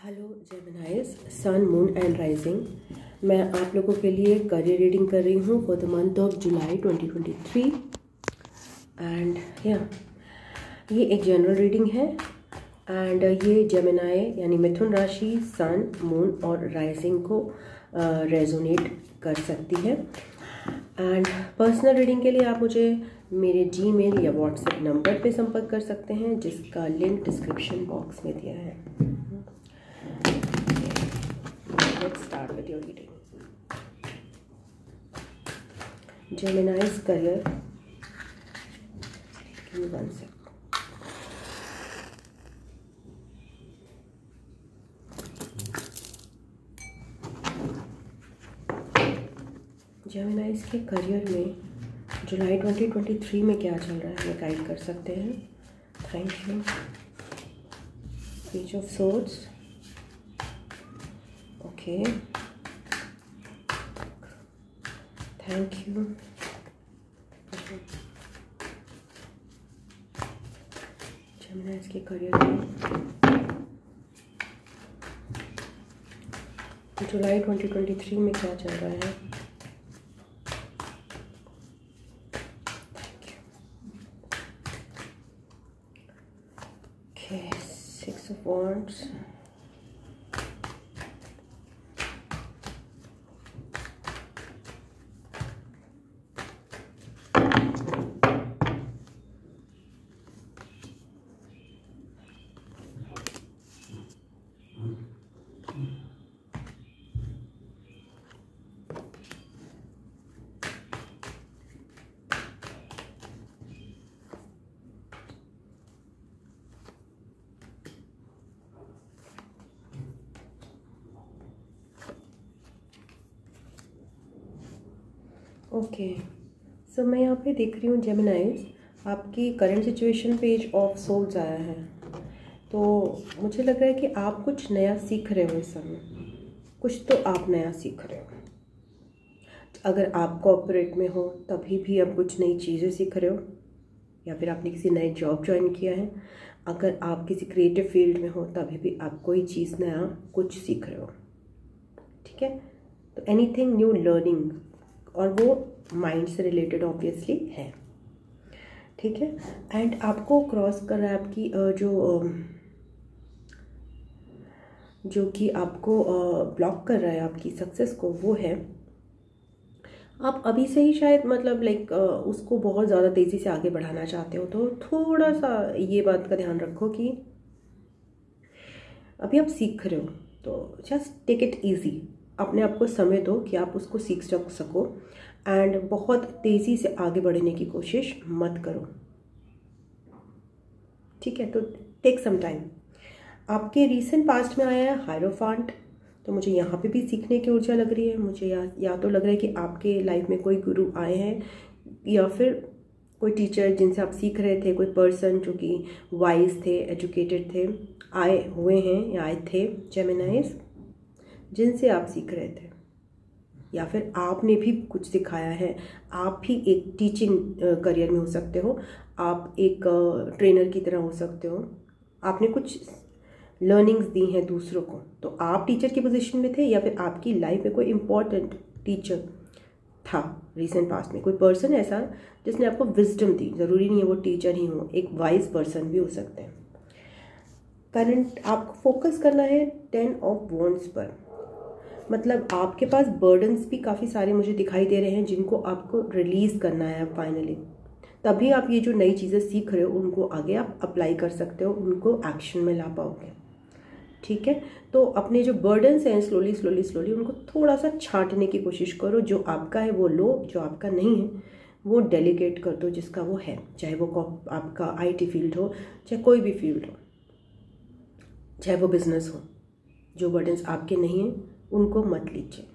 Hello Geminis, sun, moon and rising. मैं आप लोगों के लिए करियर रीडिंग कर रही हूँ for the month of July 2023 and ये एक जनरल रीडिंग है एंड ये जेमिनाई यानी मिथुन राशि, सन, मून और राइजिंग को रेजोनेट कर सकती है। एंड पर्सनल रीडिंग के लिए आप मुझे मेरे जीमेल या व्हाट्सएप नंबर पे संपर्क कर सकते हैं जिसका लिंक डिस्क्रिप्शन बॉक्स में दिया है। Let's start with your reading. Gemini's career. Give me 1 sec. Gemini's के करियर में जुलाई 2023 में क्या चल रहा है हमें गाइड कर सकते हैं। Thank you. Page of swords. Okay, thank you. Gemini के करियर में जुलाई 2023 में क्या चल रहा है। Thank you. Okay, 6 of Wands. Okay, so मैं यहाँ पे देख रही हूँ जेमिनाइज, आपकी current situation page of swords आया है। तो मुझे लग रहा है कि आप कुछ नया सीख रहे हो इस समय, कुछ तो आप नया सीख रहे हो। अगर आप कॉर्पोरेट में हो तभी भी आप कुछ नई चीज़ें सीख रहे हो या फिर आपने किसी नए जॉब ज्वाइन किया है। अगर आप किसी क्रिएटिव फील्ड में हो तभी भी आप कोई चीज़ नया कुछ सीख रहे हो। ठीक है, तो एनीथिंग न्यू लर्निंग, और वो माइंड से रिलेटेड ऑब्वियसली है। ठीक है, एंड आपको क्रॉस कर रहा है आपकी जो कि आपको ब्लॉक कर रहा है आपकी सक्सेस को, वो है आप अभी से ही शायद मतलब उसको बहुत ज़्यादा तेज़ी से आगे बढ़ाना चाहते हो। तो थोड़ा सा ये बात का ध्यान रखो कि अभी आप सीख रहे हो तो जस्ट टेक इट ईजी, अपने आप को समय दो कि आप उसको सीख सको एंड बहुत तेज़ी से आगे बढ़ने की कोशिश मत करो। ठीक है, तो टेक सम टाइम। आपके रीसेंट पास्ट में आया है हायरोफांट, तो मुझे यहाँ पे भी सीखने की ऊर्जा लग रही है। मुझे या तो लग रहा है कि आपके लाइफ में कोई गुरु आए हैं या फिर कोई टीचर जिनसे आप सीख रहे थे, कोई पर्सन जो कि वाइज थे, एजुकेटेड थे, आए हुए हैं या आए थे जेमिनाइज, जिनसे आप सीख रहे थे या फिर आपने भी कुछ सिखाया है। आप भी एक टीचिंग करियर में हो सकते हो, आप एक ट्रेनर की तरह हो सकते हो, आपने कुछ लर्निंग्स दी हैं दूसरों को, तो आप टीचर की पोजीशन में थे या फिर आपकी लाइफ में कोई इम्पोर्टेंट टीचर था रिसेंट पास्ट में, कोई पर्सन ऐसा जिसने आपको विजडम दी। ज़रूरी नहीं है वो टीचर ही हो, एक वाइज पर्सन भी हो सकते हैं। करंट आपको फोकस करना है 10 of Wands पर, मतलब आपके पास बर्डन्स भी काफ़ी सारे मुझे दिखाई दे रहे हैं जिनको आपको रिलीज़ करना है फाइनली। तभी आप ये जो नई चीज़ें सीख रहे हो उनको आगे आप अप्लाई कर सकते हो, उनको एक्शन में ला पाओगे। ठीक है, तो अपने जो बर्डन्स हैं स्लोली उनको थोड़ा सा छांटने की कोशिश करो। जो आपका है वो लो, जो आपका नहीं है वो डेलीगेट कर दो जिसका वो है, चाहे वो आपका IT फील्ड हो, चाहे कोई भी फील्ड हो, चाहे वो बिजनेस हो। जो बर्डन्स आपके नहीं हैं उनको मत लीजिए।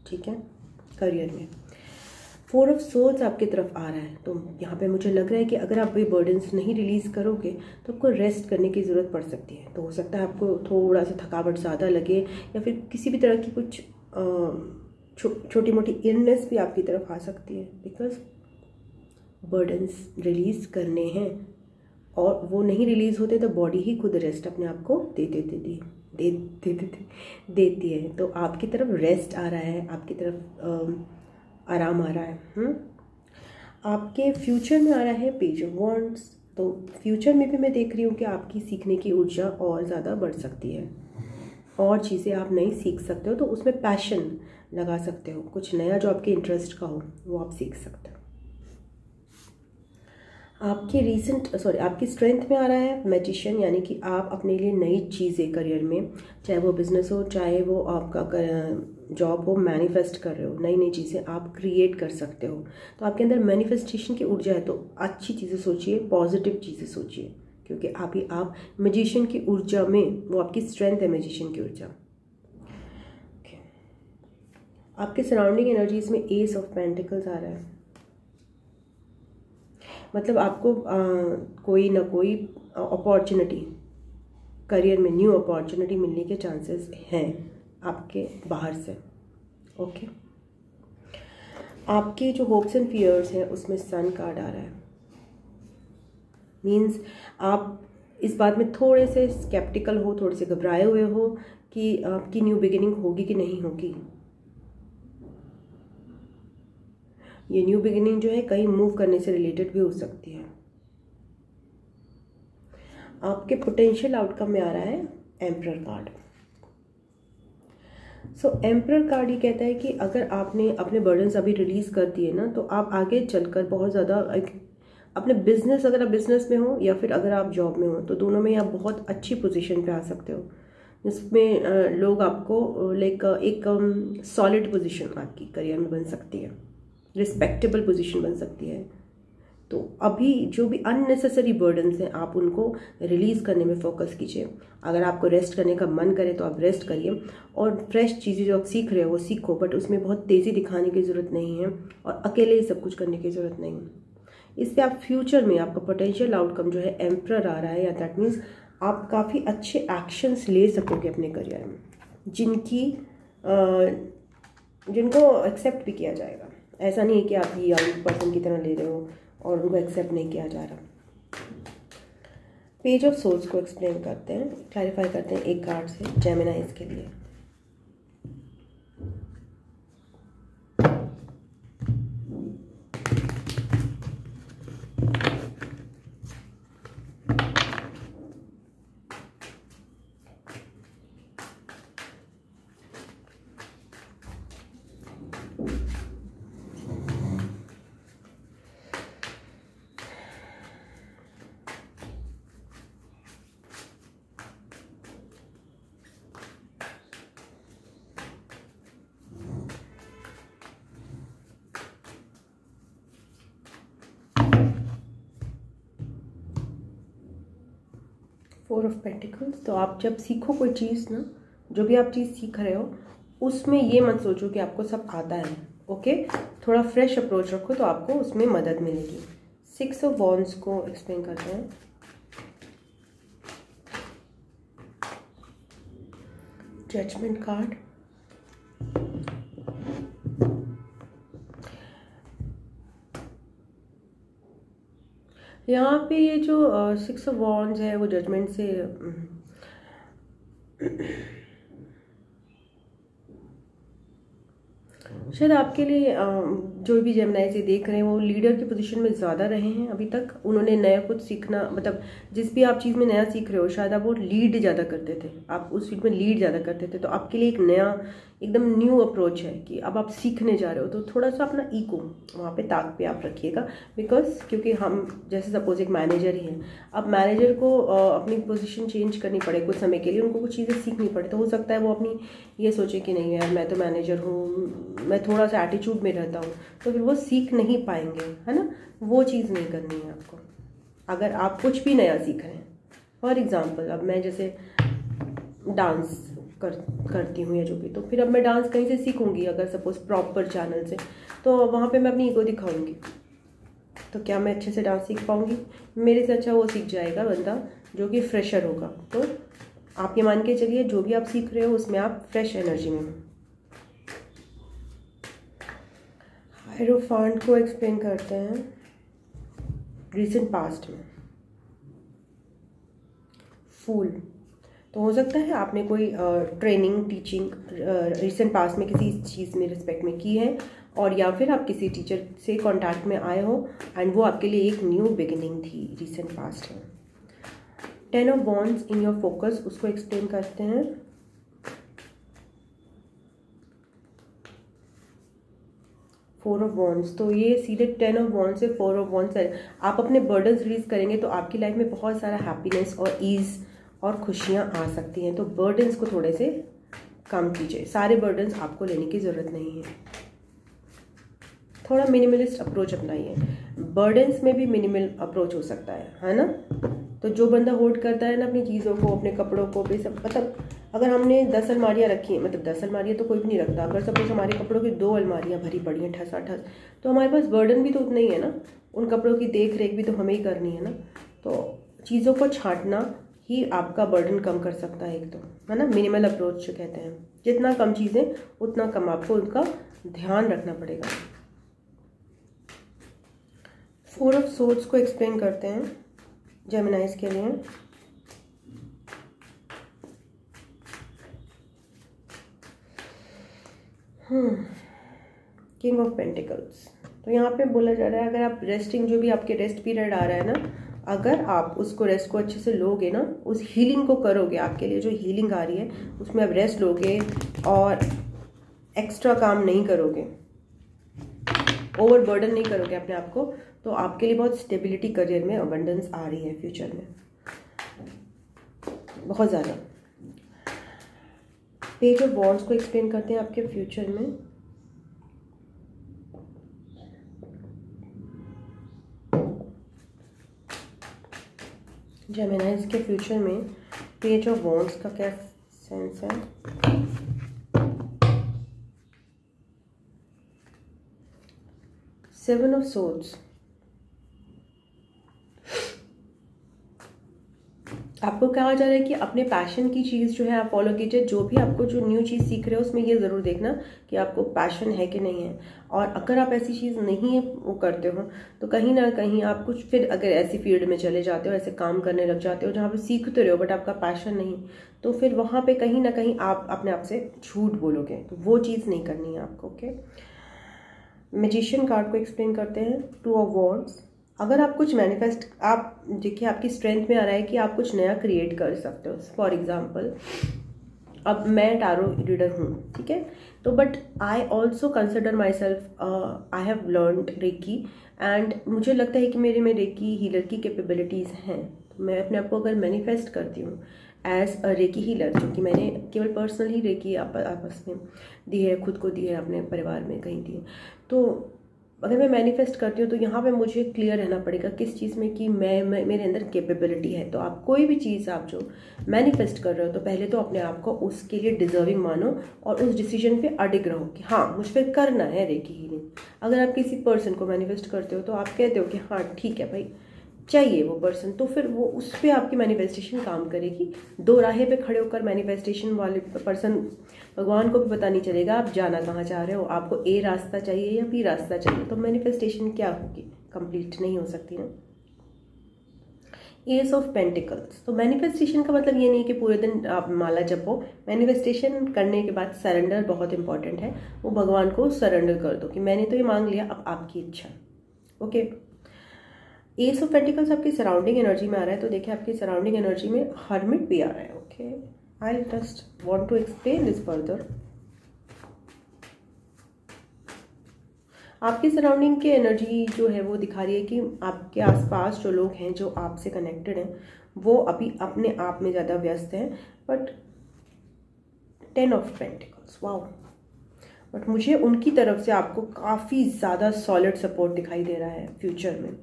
ठीक है, करियर में 4 of Swords आपकी तरफ आ रहा है, तो यहाँ पे मुझे लग रहा है कि अगर आप ये बर्डन्स नहीं रिलीज़ करोगे तो आपको रेस्ट करने की ज़रूरत पड़ सकती है। तो हो सकता है आपको थोड़ा सा थकावट ज़्यादा लगे या फिर किसी भी तरह की कुछ छोटी मोटी इलनेस भी आपकी तरफ आ सकती है, बिकॉज बर्डन्स रिलीज़ करने हैं और वो नहीं रिलीज़ होते तो बॉडी ही खुद रेस्ट अपने आप को दे देती है। तो आपकी तरफ रेस्ट आ रहा है, आपकी तरफ आराम आ रहा है। आपके फ्यूचर में आ रहा है पेज ऑफ वॉन्ड्स। तो फ्यूचर में भी मैं देख रही हूँ कि आपकी सीखने की ऊर्जा और ज़्यादा बढ़ सकती है, और चीज़ें आप नई सीख सकते हो, तो उसमें पैशन लगा सकते हो। कुछ नया जो आपके इंटरेस्ट का हो वो आप सीख सकते हो। आपकी स्ट्रेंथ में आ रहा है मैजिशियन, यानी कि आप अपने लिए नई चीज़ें करियर में, चाहे वो बिजनेस हो चाहे वो आपका जॉब हो, मैनिफेस्ट कर रहे हो, नई नई चीज़ें आप क्रिएट कर सकते हो। तो आपके अंदर मैनिफेस्टेशन की ऊर्जा है, तो अच्छी चीज़ें सोचिए, पॉजिटिव चीज़ें सोचिए, क्योंकि आप मैजिशियन की ऊर्जा में, वो आपकी स्ट्रेंथ है मैजिशियन की ऊर्जा। आपके सराउंडिंग एनर्जीज में एस ऑफ पेंटिकल्स आ रहा है, मतलब आपको कोई ना कोई अपॉर्चुनिटी, करियर में न्यू अपॉर्चुनिटी मिलने के चांसेस हैं आपके बाहर से। ओके, आपके जो होप्स एंड फियर्स हैं उसमें सन कार्ड आ रहा है, मीन्स आप इस बात में थोड़े से स्केप्टिकल हो, थोड़े से घबराए हुए हो कि आपकी न्यू बिगिनिंग होगी कि नहीं होगी। ये न्यू बिगिनिंग जो है कहीं मूव करने से रिलेटेड भी हो सकती है। आपके पोटेंशियल आउटकम में आ रहा है एम्परर कार्ड। सो एम्परर कार्ड ये कहता है कि अगर आपने अपने बर्डन्स अभी रिलीज कर दिए ना, तो आप आगे चलकर बहुत ज़्यादा अपने बिजनेस, अगर आप बिजनेस में हो या फिर अगर आप जॉब में हो, तो दोनों में आप बहुत अच्छी पोजीशन पे आ सकते हो, जिसमें लोग आपको लाइक एक सॉलिड पोजीशन आपकी करियर में बन सकती है, रिस्पेक्टेबल पोजीशन बन सकती है। तो अभी जो भी अननेसेसरी बर्डन्स हैं आप उनको रिलीज़ करने में फोकस कीजिए। अगर आपको रेस्ट करने का मन करे तो आप रेस्ट करिए, और फ्रेश चीज़ें जो आप सीख रहे हो वो सीखो, बट उसमें बहुत तेज़ी दिखाने की ज़रूरत नहीं है और अकेले ही सब कुछ करने की ज़रूरत नहीं है। इससे आप फ्यूचर में आपका पोटेंशियल आउटकम जो है एम्परर आ रहा है, या दैट मीन्स आप काफ़ी अच्छे एक्शंस ले सकोगे अपने करियर में, जिनको एक्सेप्ट भी किया जाएगा। ऐसा नहीं है कि आप ये यंग पर्सन की तरह ले रहे हो और उनको एक्सेप्ट नहीं किया जा रहा। पेज ऑफ सोल्स को एक्सप्लेन करते हैं, क्लैरिफाई करते हैं एक कार्ड से जेमिनाइज के लिए। Four of pentacles. तो आप जब सीखो कोई चीज़ ना, जो भी आप चीज़ सीख रहे हो उसमें ये मत सोचो कि आपको सब आता है। ओके, थोड़ा फ्रेश अप्रोच रखो तो आपको उसमें मदद मिलेगी। सिक्स ऑफ वॉन्ड्स को एक्सप्लेन करते हैं। जजमेंट कार्ड, यहाँ पे ये जो सिक्स ऑफ वॉन्ड्स है वो जजमेंट से शायद आपके लिए जो भी जेमिनाई से देख रहे हैं वो लीडर की पोजीशन में ज़्यादा रहे हैं अभी तक। उन्होंने नया कुछ सीखना, मतलब जिस भी आप चीज़ में नया सीख रहे हो शायद आप वो लीड ज़्यादा करते थे, आप उस फील्ड में लीड ज़्यादा करते थे। तो आपके लिए एक नया एकदम न्यू अप्रोच है कि अब आप सीखने जा रहे हो, तो थोड़ा सा अपना ईगो वहाँ पे ताक पे आप रखिएगा। बिकॉज क्योंकि हम जैसे सपोज एक मैनेजर ही हैं, अब मैनेजर को अपनी पोजीशन चेंज करनी पड़े कुछ समय के लिए, उनको कुछ चीज़ें सीखनी पड़े, तो हो सकता है वो अपनी ये सोचे कि नहीं यार मैं तो मैनेजर हूँ, मैं थोड़ा सा एटीट्यूड में रहता हूँ, तो फिर वो सीख नहीं पाएंगे, है ना। वो चीज़ नहीं करनी है आपको। अगर आप कुछ भी नया सीख रहे हैं, फॉर एग्जाम्पल अब मैं जैसे डांस करती हूँ या जो भी, तो फिर अब मैं डांस कहीं से सीखूंगी अगर सपोज प्रॉपर चैनल से, तो वहाँ पे मैं अपनी ईगो दिखाऊंगी, तो क्या मैं अच्छे से डांस सीख पाऊंगी? मेरे से अच्छा वो सीख जाएगा बंदा जो कि फ्रेशर होगा। तो आप ये मान के चलिए जो भी आप सीख रहे हो उसमें आप फ्रेश एनर्जी में हो। हायरोफांट को एक्सप्लेन करते हैं रीसेंट पास्ट में। फूल, तो हो सकता है आपने कोई ट्रेनिंग टीचिंग रिसेंट पास्ट में किसी चीज़ में रिस्पेक्ट में की है, और या फिर आप किसी टीचर से कांटेक्ट में आए हो एंड वो आपके लिए एक न्यू बिगिनिंग थी रिसेंट पास्ट में। 10 of wands in your focus, उसको एक्सप्लेन करते हैं। फोर ऑफ वॉन्ड्स, तो ये सीधे 10 ऑफ वॉन्ड्स से 4 ऑफ वॉन्ड्स है। आप अपने बर्डन्स रिलीज करेंगे तो आपकी लाइफ में बहुत सारा हैप्पीनेस और ईज और खुशियाँ आ सकती हैं। तो बर्डन्स को थोड़े से कम कीजिए, सारे बर्डन्स आपको लेने की ज़रूरत नहीं है। थोड़ा मिनिमलिस्ट अप्रोच अपनाइए। बर्डन्स में भी मिनिमल अप्रोच हो सकता है ना। तो जो बंदा होल्ड करता है ना अपनी चीज़ों को, अपने कपड़ों को भी सब, मतलब अगर हमने 10 अलमारियाँ रखी हैं, मतलब 10 अलमारियाँ तो कोई भी नहीं रखता, अगर सपोज हमारे कपड़ों की 2 अलमारियाँ भरी पड़ी हैं ठसाठस, तो हमारे पास बर्डन भी तो उतना ही है ना, उन कपड़ों की देख रेख भी तो हमें ही करनी है ना। तो चीज़ों को छांटना ही आपका बर्डन कम कर सकता है एक, तो है ना, मिनिमल अप्रोच जो कहते हैं। जितना कम चीज़ें उतना कम आपको उनका ध्यान रखना पड़ेगा। 4 ऑफ सोर्ड्स को एक्सप्लेन करते हैं जेमिनाइज के लिए। किंग ऑफ पेंटिकल्स, तो यहाँ पे बोला जा रहा है अगर आप रेस्टिंग, जो भी आपके रेस्ट पीरियड आ रहा है ना, अगर आप उसको रेस्ट को अच्छे से लोगे ना, उस हीलिंग को करोगे, आपके लिए जो हीलिंग आ रही है उसमें आप रेस्ट लोगे और एक्स्ट्रा काम नहीं करोगे, ओवर बर्डन नहीं करोगे अपने आप को, तो आपके लिए बहुत स्टेबिलिटी करियर में अबंडेंस आ रही है फ्यूचर में बहुत ज़्यादा। पेज ऑफ वॉन्ड्स को एक्सप्लेन करते हैं आपके फ्यूचर में। जेमिनाइज के फ्यूचर में पेज ऑफ वॉन्ड्स का क्या सेंस है? सेवन ऑफ सोर्ड्स, आपको कहा जा रहा है कि अपने पैशन की चीज़ जो है आप फॉलो कीजिए। जो भी आपको जो न्यू चीज़ सीख रहे हो उसमें ये ज़रूर देखना कि आपको पैशन है कि नहीं है, और अगर आप ऐसी चीज़ नहीं है वो करते हो तो कहीं ना कहीं आप कुछ फिर अगर ऐसी फील्ड में चले जाते हो, ऐसे काम करने लग जाते हो जहाँ पे सीखते रहे हो बट आपका पैशन नहीं, तो फिर वहाँ पे कहीं ना कहीं आप अपने आप से झूठ बोलोगे, तो वो चीज़ नहीं करनी है आपको। ओके, मैजिशियन कार्ड को एक्सप्लेन करते हैं। 2 ऑफ वॉन्ड्स, अगर आप कुछ मैनिफेस्ट, आप देखिए आपकी स्ट्रेंथ में आ रहा है कि आप कुछ नया क्रिएट कर सकते हो। फॉर एग्जांपल अब मैं टैरो रीडर हूँ, ठीक है, तो but I also consider my self, I have learned recce and मुझे लगता है कि मेरे में रेकी हीलर की कैपेबिलिटीज़ हैं। तो मैं अपने आप को अगर मैनिफेस्ट करती हूँ एज अ रेकी हीलर, जो कि मैंने केवल पर्सनल ही रेकी आपस में दी है, खुद को दी है, अपने परिवार में कहीं दी है, तो अगर मैं मैनिफेस्ट करती हूँ तो यहाँ पे मुझे क्लियर रहना पड़ेगा किस चीज़ में कि मैं मेरे अंदर कैपेबिलिटी है। तो आप कोई भी चीज़ आप जो मैनिफेस्ट कर रहे हो तो पहले तो अपने आप को उसके लिए डिजर्विंग मानो और उस डिसीजन पे अडिग रहो कि हाँ मुझ पर करना है रेकी हीलिंग। अगर आप किसी पर्सन को मैनिफेस्ट करते हो तो आप कहते हो कि हाँ ठीक है भाई चाहिए वो पर्सन, तो फिर वो उस पर आपकी मैनिफेस्टेशन काम करेगी। दो राहे पे खड़े होकर मैनिफेस्टेशन वाले पर्सन, भगवान को भी पता नहीं चलेगा आप जाना कहाँ चाह रहे हो, आपको ए रास्ता चाहिए या बी रास्ता चाहिए, तो मैनिफेस्टेशन क्या होगी, कंप्लीट नहीं हो सकती ना। एस ऑफ पेंटिकल्स, तो मैनिफेस्टेशन का मतलब ये नहीं कि पूरे दिन आप माला जपो। मैनिफेस्टेशन करने के बाद सरेंडर बहुत इंपॉर्टेंट है, वो भगवान को सरेंडर कर दो कि मैंने तो ये मांग लिया, अब आपकी इच्छा। ओके, एस ऑफ पेंटिकल्स आपकी सराउंडिंग एनर्जी में आ रहा है, तो देखिए आपकी सराउंडिंग एनर्जी में हर्मिट भी आ रहा है। Okay, I just want to explain this further. आपकी सराउंडिंग की एनर्जी जो है वो दिखा रही है कि आपके आसपास जो लोग हैं जो आपसे कनेक्टेड हैं वो अभी अपने आप में ज़्यादा व्यस्त हैं। But 10 of pentacles, wow, but मुझे उनकी तरफ से आपको काफ़ी ज़्यादा सॉलिड सपोर्ट दिखाई दे रहा है फ्यूचर में।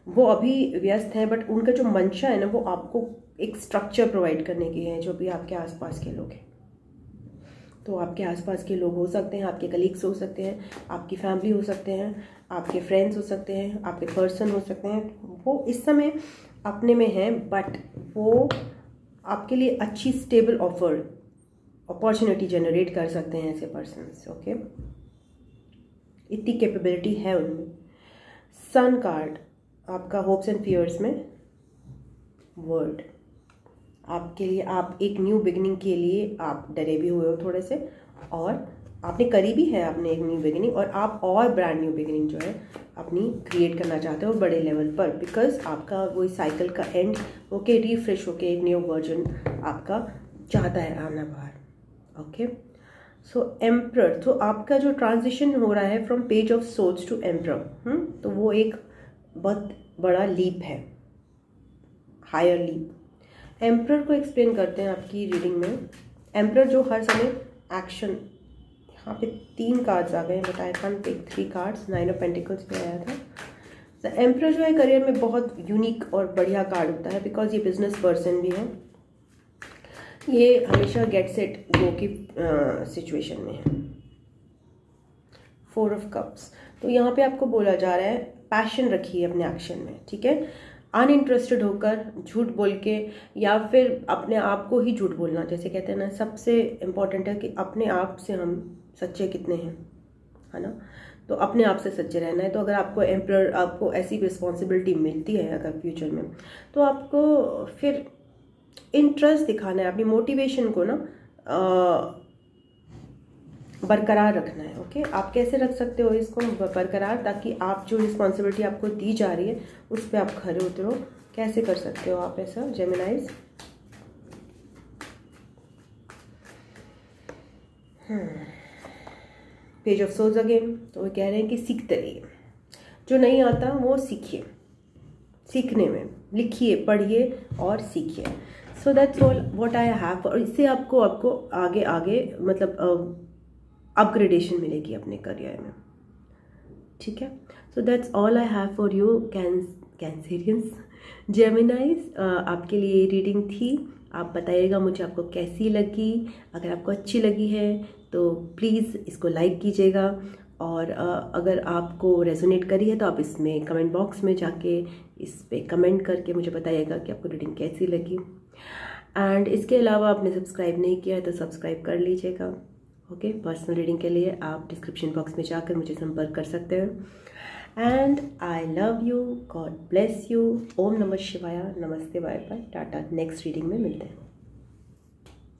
वो अभी व्यस्त हैं बट उनका जो मंशा है ना वो आपको एक स्ट्रक्चर प्रोवाइड करने की है, जो भी आपके आसपास के लोग हैं। तो आपके आसपास के लोग हो सकते हैं, आपके कलीग्स हो सकते हैं, आपकी फैमिली हो सकते हैं, आपके फ्रेंड्स हो सकते हैं, आपके पर्सन हो सकते हैं, वो इस समय अपने में हैं बट वो आपके लिए अच्छी स्टेबल अपॉर्चुनिटी जनरेट कर सकते हैं ऐसे पर्सन्स। ओके, इतनी कैपेबिलिटी है उनमें। सन कार्ड आपका होप्स एंड फियर्स में वर्ड, आपके लिए, आप एक न्यू बिगिनिंग के लिए आप डरे भी हुए हो थोड़े से, और आपने करी भी है आपने एक न्यू बिगिनिंग, और आप और ब्रांड न्यू बिगिनिंग जो है अपनी क्रिएट करना चाहते हो बड़े लेवल पर, बिकॉज आपका वही साइकिल का एंड होके रिफ्रेश होके एक न्यू वर्जन आपका चाहता है आना बाहर। ओके, सो एम्परर, तो आपका जो ट्रांजिशन हो रहा है from page of swords to emperor, तो वो एक बहुत बड़ा लीप है, हायर लीप। एम्परर को एक्सप्लेन करते हैं आपकी रीडिंग में। एम्परर जो हर समय एक्शन, यहाँ पे 3 कार्ड्स आ गए, but I can take 3 cards, 9 of pentacles पे आया था। द एम्परर जो है करियर में बहुत यूनिक और बढ़िया कार्ड होता है, बिकॉज ये बिजनेस पर्सन भी है, ये हमेशा गेट सेट गो की सिचुएशन में है। 4 ऑफ कप्स, तो यहाँ पे आपको बोला जा रहा है पैशन रखिए अपने एक्शन में, ठीक है। अनइंटरेस्टेड होकर झूठ बोल के, या फिर अपने आप को ही झूठ बोलना, जैसे कहते हैं ना, सबसे इम्पॉर्टेंट है कि अपने आप से हम सच्चे कितने हैं, है ना। तो अपने आप से सच्चे रहना है। तो अगर आपको एम्परर, आपको ऐसी रिस्पॉन्सिबिलिटी मिलती है अगर फ्यूचर में, तो आपको फिर इंटरेस्ट दिखाना है, अपनी मोटिवेशन को ना बरकरार रखना है। ओके, आप कैसे रख सकते हो इसको बरकरार, ताकि आप जो रिस्पॉन्सिबिलिटी आपको दी जा रही है उस पर आप खरे उतरो। कैसे कर सकते हो आप ऐसा जेमिनाइज? पेज ऑफ सोर्ड्स अगेन, तो वो कह रहे हैं कि सीखते रहिए, जो नहीं आता वो सीखिए, सीखने में लिखिए, पढ़िए और सीखिए। So that's all what I have, और इससे आपको आगे आगे मतलब अपग्रेडेशन मिलेगी अपने करियर में, ठीक है। So that's all I have for you Cancerians, जेमिनाइज। आपके लिए रीडिंग थी। आप बताइएगा मुझे आपको कैसी लगी। अगर आपको अच्छी लगी है तो प्लीज़ इसको लाइक कीजिएगा, और अगर आपको रेजोनेट करी है तो आप इसमें कमेंट बॉक्स में जाके इस पे कमेंट करके मुझे बताइएगा कि आपको रीडिंग कैसी लगी। एंड इसके अलावा आपने सब्सक्राइब नहीं किया है तो सब्सक्राइब कर लीजिएगा। ओके, पर्सनल रीडिंग के लिए आप डिस्क्रिप्शन बॉक्स में जाकर मुझे संपर्क कर सकते हैं। And I love you, God bless you, ओम नमः शिवाय, नमस्ते, bye bye, tata. Next reading में मिलते हैं।